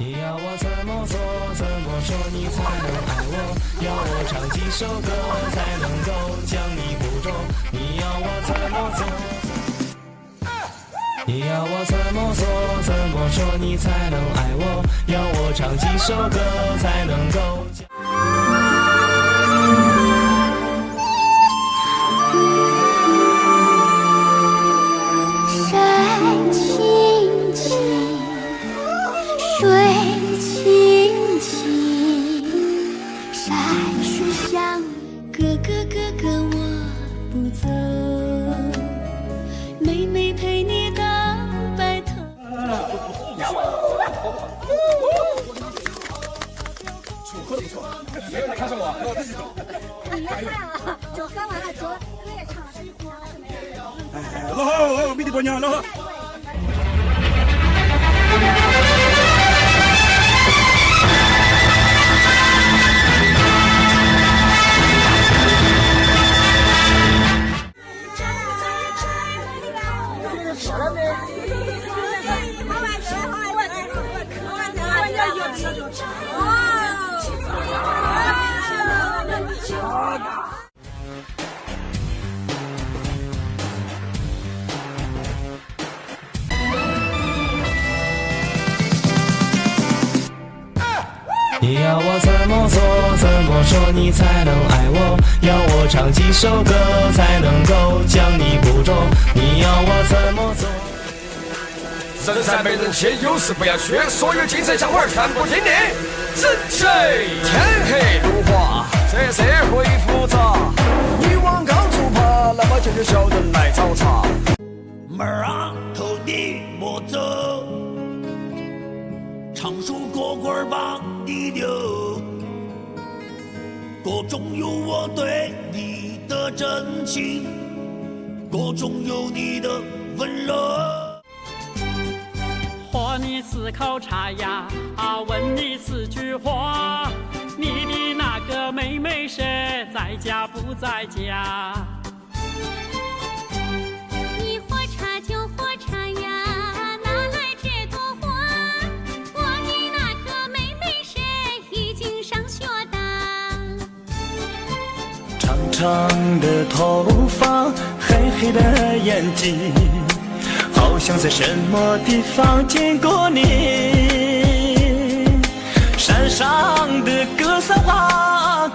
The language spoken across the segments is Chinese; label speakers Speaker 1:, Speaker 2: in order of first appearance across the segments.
Speaker 1: 你要我怎么做，怎么说你才能爱我？要我唱几首歌才能够将你捕捉？你要我怎么做？你要我怎么做，怎么说你才能爱我？要我唱几首歌才能够将
Speaker 2: 山青青，水清清，山水相隔，哥我不走，妹妹陪你到白头。
Speaker 3: 楚喝的不错，看上我，我自己走。
Speaker 4: 你看啊，酒喝完了，酒歌也唱了，
Speaker 3: 哎，老好，米的姑娘，老好。
Speaker 1: 你要我怎么做，怎么说你才能爱我？要我唱几首歌才能够将你捕捉？你要我怎么做？
Speaker 5: 人善被人欺，有事不要虚，所有精神想法全部听令。人谁？天黑路滑，这社会复杂，你往高处爬，那么就有小人来找茬。
Speaker 6: 妹儿啊，头你莫走，常说个个把你留，歌中有我对你的真情，歌中有你的温柔。
Speaker 7: 和你思考茶呀，问你4句话，你的那个妹妹是在家不在家？
Speaker 2: 你喝茶就喝茶呀，哪来这朵花？我的那个妹妹是已经上学的。
Speaker 1: 长长的头发，黑黑的眼睛，好像在什么地方见过你。山上的格桑花。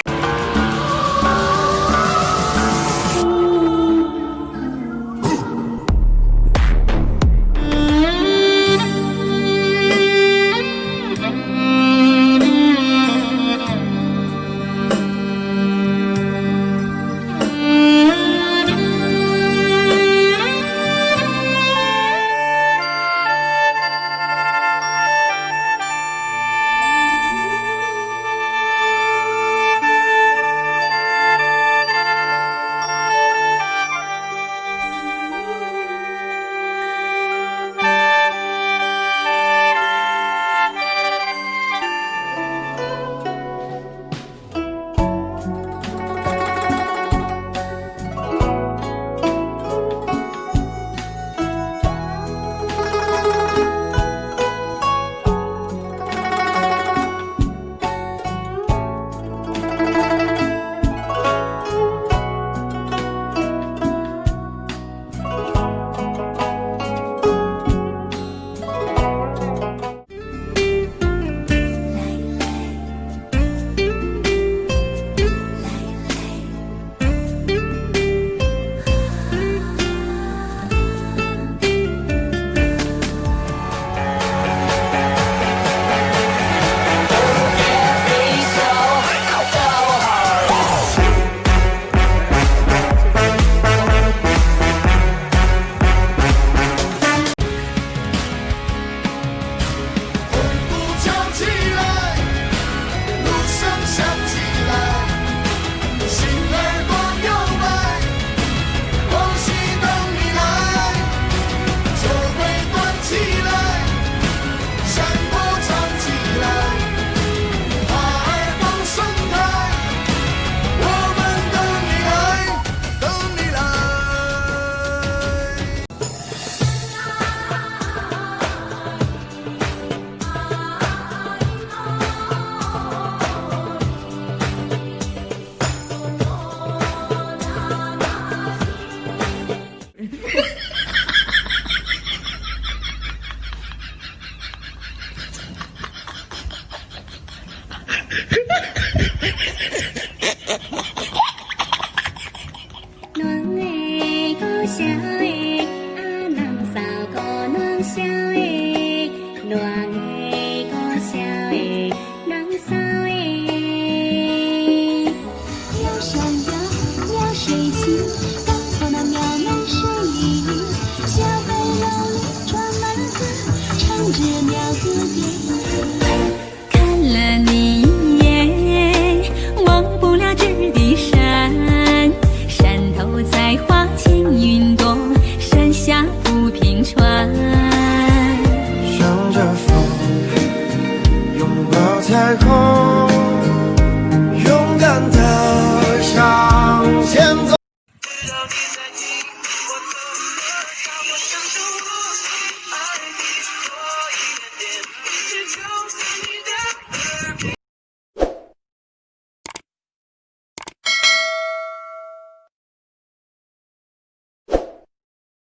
Speaker 2: 看了你一眼，忘不了纸的山，山头在花前云朵，山下浮萍船。
Speaker 8: 向着风，拥抱彩虹。